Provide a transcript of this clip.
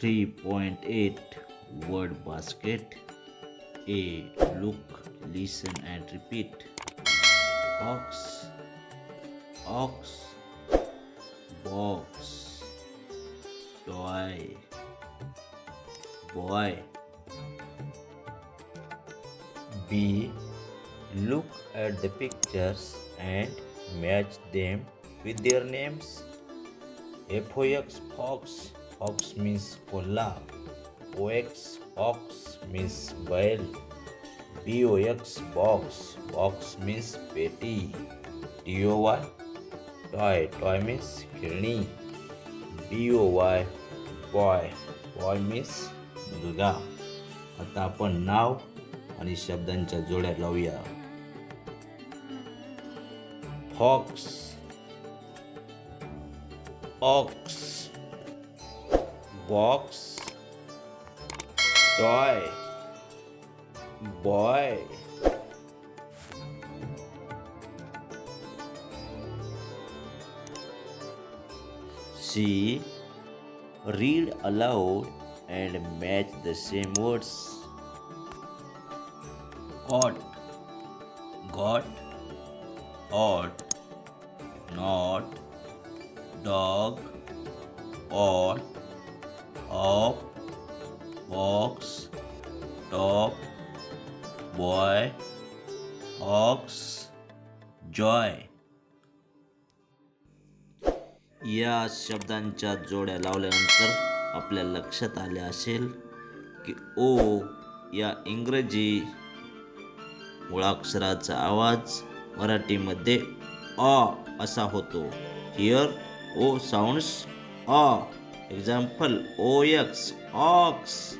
3.8 word basket. A. Look, listen and repeat. Ox, ox, box, toy, boy. B. Look at the pictures and match them with their names. Fox, fox, fox means kolla. Ox, ox means bell. Box, box, box means petty. Toy, toy, toy means खेळणी. Boy, boy, boy means मुलगा. आता आपण नाव आणि शब्दांच्या जोड्या लावूया. Fox, ox, box, toy, boy. C. Read aloud and match the same words. Got, got, ought, not, dog, ought, up, box, top, boy, ox, joy. या शब्दांच्या जोड्या लावल्यानंतर आपल्या लक्षात आले असेल की ओ या इंग्रजी मुळाक्षराचा आवाज मराठीमध्ये अ असा होतो. हिअर ओ साऊंड्स अ. Example OX, aux.